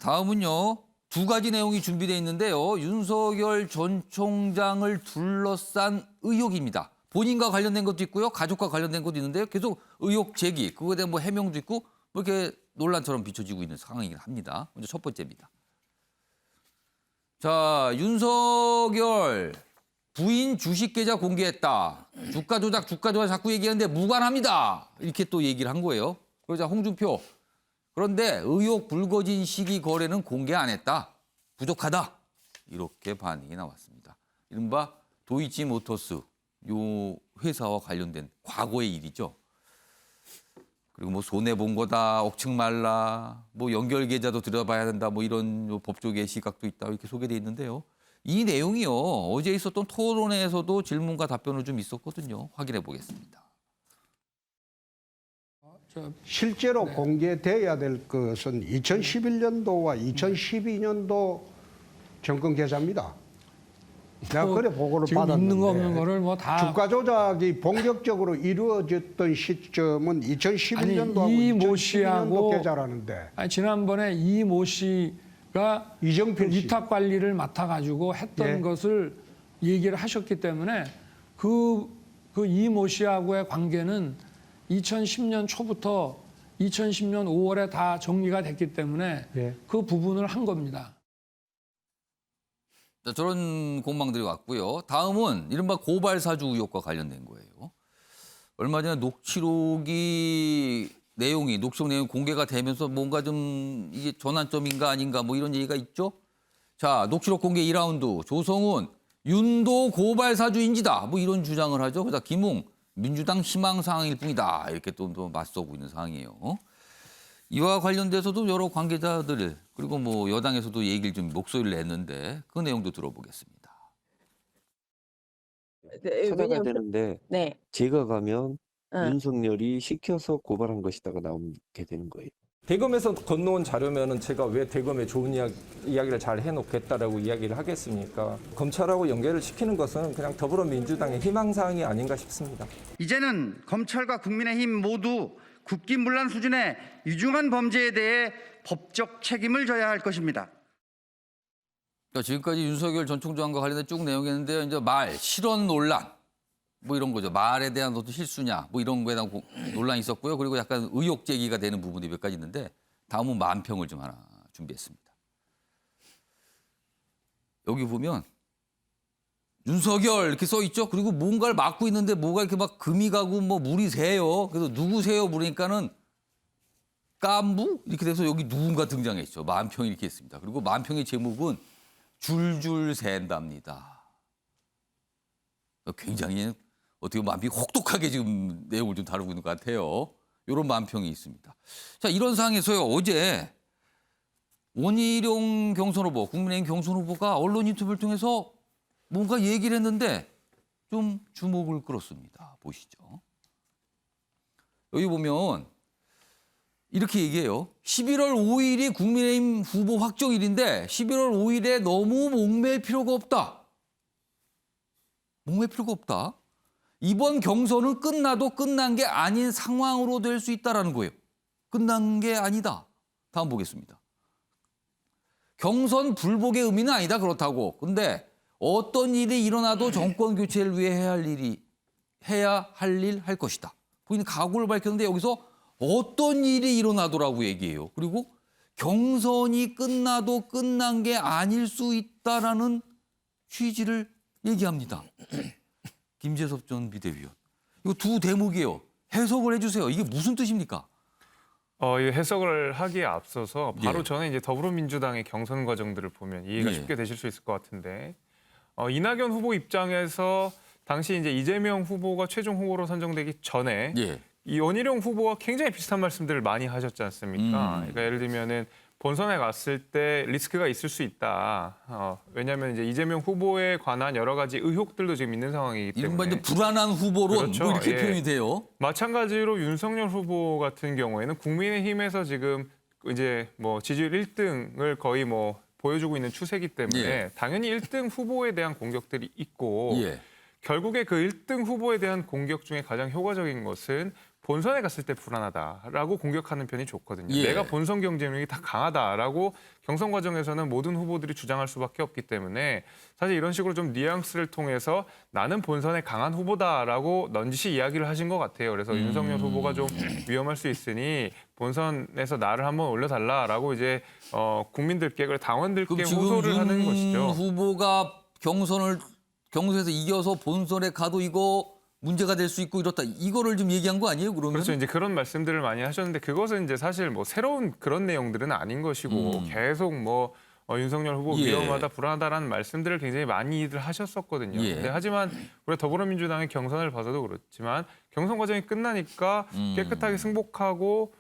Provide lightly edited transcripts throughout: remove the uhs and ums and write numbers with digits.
다음은요. 두 가지 내용이 준비되어 있는데요. 윤석열 전 총장을 둘러싼 의혹입니다. 본인과 관련된 것도 있고요. 가족과 관련된 것도 있는데요. 계속 의혹 제기, 그거에 대한 뭐 해명도 있고 뭐 이렇게 논란처럼 비춰지고 있는 상황이긴 합니다. 먼저 첫 번째입니다. 자, 윤석열 부인 주식 계좌 공개했다. 주가 조작 자꾸 얘기하는데 무관합니다. 이렇게 또 얘기를 한 거예요. 그러자 홍준표. 그런데 의혹 불거진 시기 거래는 공개 안 했다. 부족하다. 이렇게 반응이 나왔습니다. 이른바 도이치모터스 요 회사와 관련된 과거의 일이죠. 그리고 뭐 손해본 거다, 억측 말라, 뭐 연결 계좌도 들어봐야 된다, 뭐 이런 법조계의 시각도 있다 이렇게 소개돼 있는데요. 이 내용이요. 어제 있었던 토론회에서도 질문과 답변을 좀 있었거든요. 확인해 보겠습니다. 실제로 공개돼야 될 것은 2011년도와 2012년도 정권 계좌입니다. 내가 그래 보고를 지금 받았는데 있는 거 없는 거를 뭐 다 주가 조작이 본격적으로 이루어졌던 시점은 2011년도하고 아니, 이모 2012년도 씨하고 계좌라는데 아니, 지난번에 이모 씨가 이정필 씨. 위탁 관리를 맡아가지고 했던 예. 것을 얘기를 하셨기 때문에 그 이모 씨하고의 관계는 2010년 초부터 2010년 5월에 다 정리가 됐기 때문에 예. 그 부분을 한 겁니다. 자, 저런 공방들이 왔고요. 다음은 이른바 고발 사주 의혹과 관련된 거예요. 얼마 전에 녹취록 내용이 공개가 되면서 뭔가 좀 이게 전환점인가 아닌가 뭐 이런 얘기가 있죠. 자, 녹취록 공개 2라운드 조성훈 윤도 고발 사주인지다 뭐 이런 주장을 하죠. 그러다 김웅 민주당 희망 사항일 뿐이다 이렇게 또 맞서고 있는 상황이에요. 이와 관련돼서도 여러 관계자들 그리고 뭐 여당에서도 얘기를 좀 목소리를 냈는데 그 내용도 들어보겠습니다. 네, 찾아가야 왜냐면 되는데 네. 제가 가면 응. 윤석열이 시켜서 고발한 것이다가 나오게 되는 거예요. 대검에서 건너온 자료면은 제가 왜 대검에 좋은 이야기를 잘 해놓겠다라고 이야기를 하겠습니까? 검찰하고 연결을 시키는 것은 그냥 더불어민주당의 희망사항이 아닌가 싶습니다. 이제는 검찰과 국민의힘 모두 국기문란 수준의 유중한 범죄에 대해 법적 책임을 져야 할 것입니다. 그러니까 지금까지 윤석열 전 총장과 관련된 쭉 내용이었는데요. 이제 실언 논란 뭐 이런 거죠. 말에 대한 어떤 실수냐 뭐 이런 거에 대한 논란이 있었고요. 그리고 약간 의혹 제기가 되는 부분이 몇 가지 있는데 다음은 만평을 좀 하나 준비했습니다. 여기 보면 윤석열 이렇게 써 있죠. 그리고 뭔가를 막고 있는데 뭐가 이렇게 막 금이 가고 뭐 물이 새요. 그래서 누구세요 물으니까는 깐부 이렇게 돼서 여기 누군가 등장했죠. 만평이 이렇게 했습니다. 그리고 만평의 제목은 줄줄 샌답니다. 굉장히 어떻게 보면 만평이 혹독하게 지금 내용을 좀 다루고 있는 것 같아요. 이런 만평이 있습니다. 자, 이런 상황에서요. 어제 원희룡 경선 후보, 국민의힘 경선 후보가 언론 인터뷰를 통해서 뭔가 얘기를 했는데 좀 주목을 끌었습니다. 보시죠. 여기 보면 이렇게 얘기해요. 11월 5일이 국민의힘 후보 확정일인데 11월 5일에 너무 목맬 필요가 없다. 목맬 필요가 없다. 이번 경선은 끝나도 끝난 게 아닌 상황으로 될 수 있다는 거예요. 끝난 게 아니다. 다음 보겠습니다. 경선 불복의 의미는 아니다. 그렇다고. 근데 어떤 일이 일어나도 정권 교체를 위해 해야 할 일 할 것이다. 본인은 각오를 밝혔는데 여기서 어떤 일이 일어나더라고 얘기해요. 그리고 경선이 끝나도 끝난 게 아닐 수 있다라는 취지를 얘기합니다. 김재섭 전 비대위원. 이거 두 대목이에요. 해석을 해주세요. 이게 무슨 뜻입니까? 이 해석을 하기에 앞서서 바로 예. 저는 이제 더불어민주당의 경선 과정들을 보면 이해가 예. 쉽게 되실 수 있을 것 같은데 이낙연 후보 입장에서 당시 이제 이재명 후보가 최종 후보로 선정되기 전에 예. 이 원희룡 후보와 굉장히 비슷한 말씀들을 많이 하셨지 않습니까? 그러니까 예를 들면은 본선에 갔을 때 리스크가 있을 수 있다. 왜냐하면 이제 이재명 후보에 관한 여러 가지 의혹들도 지금 있는 상황이기 때문에. 이른바 이제 불안한 후보론 그렇죠. 뭐 이렇게 예. 표현이 돼요. 마찬가지로 윤석열 후보 같은 경우에는 국민의힘에서 지금 이제 뭐 지지율 1등을 거의 뭐 보여주고 있는 추세이기 때문에 예. 당연히 1등 후보에 대한 공격들이 있고 예. 결국에 그 1등 후보에 대한 공격 중에 가장 효과적인 것은 본선에 갔을 때 불안하다라고 공격하는 편이 좋거든요. 예. 내가 본선 경쟁력이 다 강하다라고 경선 과정에서는 모든 후보들이 주장할 수밖에 없기 때문에 사실 이런 식으로 좀 뉘앙스를 통해서 나는 본선에 강한 후보다라고 넌지시 이야기를 하신 것 같아요. 그래서 윤석열 후보가 좀 위험할 수 있으니 본선에서 나를 한번 올려달라라고 이제 국민들께, 그리고 당원들께 그럼 지금 호소를 하는 윤 것이죠. 후보가 경선에서 이겨서 본선에 가도 이거 문제가 될 수 있고 이렇다. 이거를 좀 얘기한 거 아니에요? 그러면? 그렇죠. 이제 그런 말씀들을 많이 하셨는데 그것은 이제 사실 뭐 새로운 그런 내용들은 아닌 것이고 계속 뭐 윤석열 후보 예. 위험하다, 불안하다라는 말씀들을 굉장히 많이들 하셨었거든요. 예. 근데 하지만 우리 더불어민주당의 경선을 봐서도 그렇지만 경선 과정이 끝나니까 깨끗하게 승복하고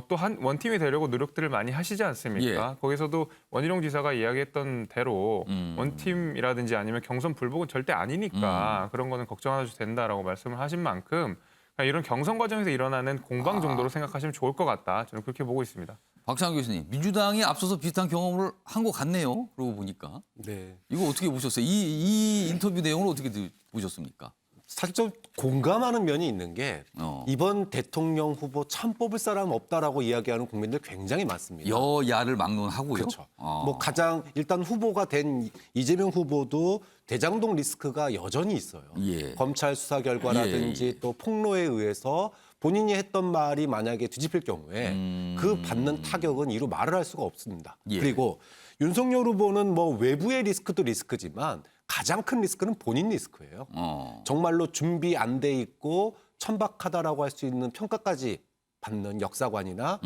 또 한 원팀이 되려고 노력들을 많이 하시지 않습니까? 예. 거기서도 원희룡 지사가 이야기했던 대로 원팀이라든지 아니면 경선 불복은 절대 아니니까 그런 거는 걱정 안 하셔도 된다라고 말씀을 하신 만큼 이런 경선 과정에서 일어나는 공방 정도로 생각하시면 좋을 것 같다. 저는 그렇게 보고 있습니다. 박찬호 교수님, 민주당이 앞서서 비슷한 경험을 한 것 같네요. 그러고 보니까. 네. 이거 어떻게 보셨어요? 이 인터뷰 내용을 어떻게 보셨습니까? 사실 좀 공감하는 면이 있는 게 이번 대통령 후보 참 뽑을 사람 없다라고 이야기하는 국민들 굉장히 많습니다. 여야를 막론하고요. 그렇죠. 뭐 가장 일단 후보가 된 이재명 후보도 대장동 리스크가 여전히 있어요. 예. 검찰 수사 결과라든지 예. 또 폭로에 의해서 본인이 했던 말이 만약에 뒤집힐 경우에 그 받는 타격은 이루 말을 할 수가 없습니다. 예. 그리고 윤석열 후보는 뭐 외부의 리스크도 리스크지만 가장 큰 리스크는 본인 리스크예요. 정말로 준비 안 돼 있고 천박하다라고 할 수 있는 평가까지 받는 역사관이나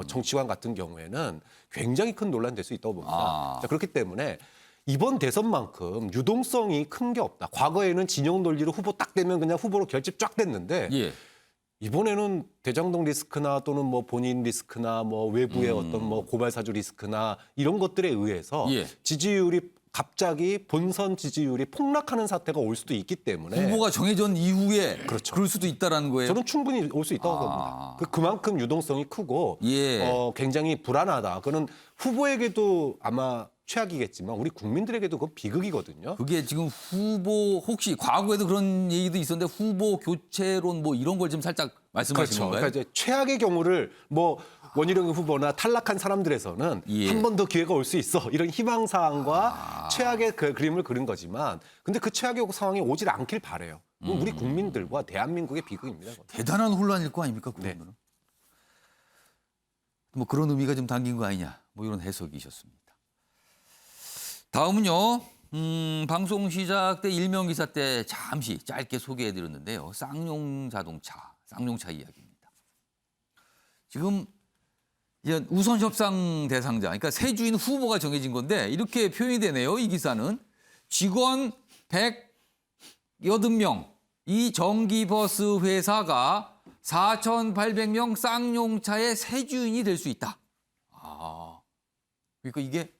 정치관 같은 경우에는 굉장히 큰 논란이 될 수 있다고 봅니다. 자, 그렇기 때문에 이번 대선만큼 유동성이 큰 게 없다. 과거에는 진영 논리로 후보 딱 되면 그냥 후보로 결집 쫙 됐는데 예. 이번에는 대장동 리스크나 또는 뭐 본인 리스크나 뭐 외부의 어떤 뭐 고발 사주 리스크나 이런 것들에 의해서 예. 지지율이 갑자기 본선 지지율이 폭락하는 사태가 올 수도 있기 때문에 후보가 정해진 이후에 그렇죠. 그럴 수도 있다라는 거예요. 저는 충분히 올 수 있다고 봅니다. 그만큼 유동성이 크고 예. 굉장히 불안하다. 그는 후보에게도 아마 최악이겠지만 우리 국민들에게도 그건 비극이거든요. 그게 지금 후보 혹시 과거에도 그런 얘기도 있었는데 후보 교체론 뭐 이런 걸 좀 살짝 말씀하신 그렇죠. 건가요? 그러니까 이제 최악의 경우를 뭐 원희룡 후보나 탈락한 사람들에서는 예. 한 번 더 기회가 올 수 있어 이런 희망 사항과 최악의 그 그림을 그린 거지만 근데 그 최악의 상황이 오질 않길 바래요. 우리 국민들과 대한민국의 비극입니다. 그건. 대단한 혼란일 거 아닙니까? 네. 그러면 뭐 그런 의미가 좀 담긴 거 아니냐? 뭐 이런 해석이셨습니다. 다음은요. 방송 시작 때 일명 기사 때 잠시 짧게 소개해드렸는데요. 쌍용 쌍용차 이야기입니다. 지금 이제 우선 협상 대상자, 그러니까 세주인 후보가 정해진 건데 이렇게 표현이 되네요. 이 기사는 직원 180명, 이 전기버스 회사가 4,800명 쌍용차의 세주인이 될 수 있다. 그러니까 이게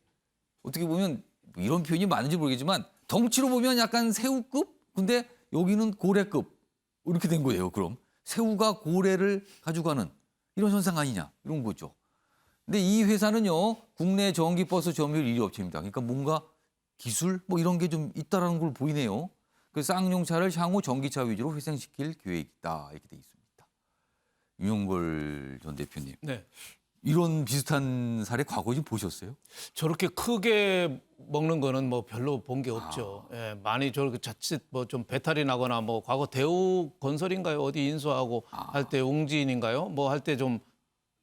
어떻게 보면 이런 표현이 맞는지 모르겠지만 덩치로 보면 약간 새우급? 근데 여기는 고래급. 이렇게 된 거예요. 그럼 새우가 고래를 가져가는 이런 현상 아니냐 이런 거죠. 근데 이 회사는요. 국내 전기버스 점유율 1위 업체입니다. 그러니까 뭔가 기술 뭐 이런 게 좀 있다라는 걸 보이네요. 그 쌍용차를 향후 전기차 위주로 회생시킬 계획이다. 이렇게 돼 있습니다. 유영걸 전 대표님. 네. 이런 비슷한 사례 과거에 좀 보셨어요? 저렇게 크게 먹는 거는 뭐 별로 본 게 없죠. 예, 많이 저렇게 자칫 뭐 좀 배탈이 나거나 뭐 과거 대우건설인가요? 어디 인수하고 할 때 웅진인가요? 뭐 할 때 좀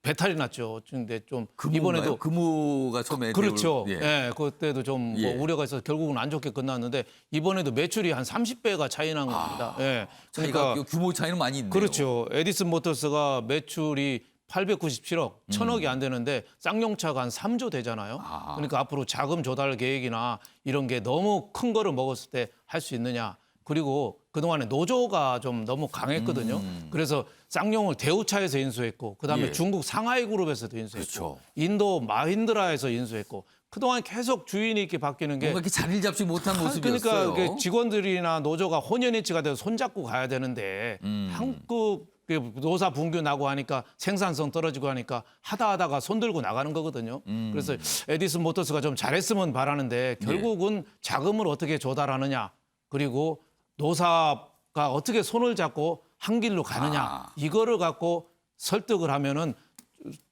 배탈이 났죠. 근데 좀 이번에도 금호가 처음에 그렇죠. 대우를, 예, 그때도 좀 뭐 예. 우려가 있어서 결국은 안 좋게 끝났는데 이번에도 매출이 한 30배가 차이 난 겁니다. 예. 차이가 규모 차이는 많이 있네요. 그렇죠. 에디슨 모터스가 매출이 897억, 1,000억이 안 되는데 쌍용차가 한 3조 되잖아요. 그러니까 앞으로 자금 조달 계획이나 이런 게 너무 큰 거를 먹었을 때 할 수 있느냐. 그리고 그동안에 노조가 좀 너무 강했거든요. 그래서 쌍용을 대우차에서 인수했고 그다음에 예. 중국 상하이 그룹에서도 인수했고 그렇죠. 인도 마힌드라에서 인수했고 그동안 계속 주인이 이렇게 바뀌는 게 뭔가 이렇게 자리를 잡지 못한 모습이었어요. 그러니까 그 직원들이나 노조가 혼연일치가 돼서 손잡고 가야 되는데 한국 노사 분규 나고 하니까 생산성 떨어지고 하니까 하다가 손 들고 나가는 거거든요. 그래서 에디슨 모터스가 좀 잘했으면 바라는데 결국은 자금을 어떻게 조달하느냐 그리고 노사가 어떻게 손을 잡고 한 길로 가느냐 이거를 갖고 설득을 하면은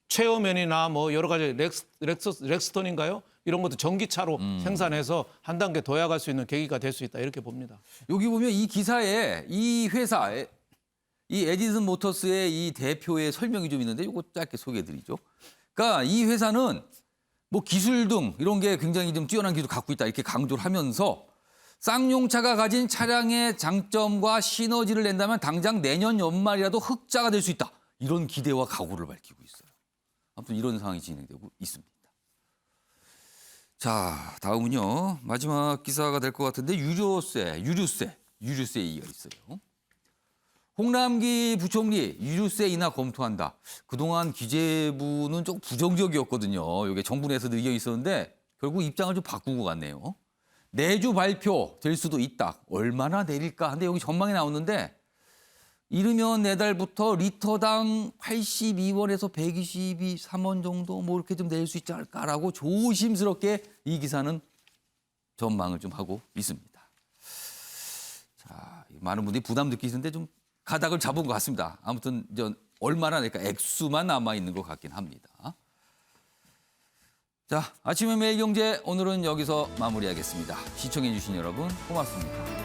최어면이나 뭐 여러 가지 렉스턴인가요? 이런 것도 전기차로 생산해서 한 단계 더 나갈 수 있는 계기가 될 수 있다 이렇게 봅니다. 여기 보면 이 기사에 이 회사, 이 에디슨 모터스의 이 대표의 설명이 좀 있는데 이거 짧게 소개해드리죠. 그러니까 이 회사는 뭐 기술 등 이런 게 굉장히 좀 뛰어난 기술을 갖고 있다 이렇게 강조를 하면서 쌍용차가 가진 차량의 장점과 시너지를 낸다면 당장 내년 연말이라도 흑자가 될 수 있다. 이런 기대와 각오를 밝히고 있어요. 아무튼 이런 상황이 진행되고 있습니다. 자, 다음은요. 마지막 기사가 될 것 같은데 유류세 얘기가 있어요. 홍남기 부총리 유류세 인하 검토한다. 그동안 기재부는 좀 부정적이었거든요. 이게 정부 내에서 의견이 있었는데 결국 입장을 좀 바꾸고 갔네요. 내주 발표될 수도 있다. 얼마나 내릴까? 근데 여기 전망이 나오는데 이르면 내달부터 리터당 82원에서 123원 정도 뭐 이렇게 좀 낼 수 있지 않을까라고 조심스럽게 이 기사는 전망을 좀 하고 있습니다. 자, 많은 분들이 부담 느끼시는데 좀 가닥을 잡은 것 같습니다. 아무튼 얼마나 낼까 액수만 남아 있는 것 같긴 합니다. 자, 아침의 매일경제 오늘은 여기서 마무리하겠습니다. 시청해 주신 여러분 고맙습니다.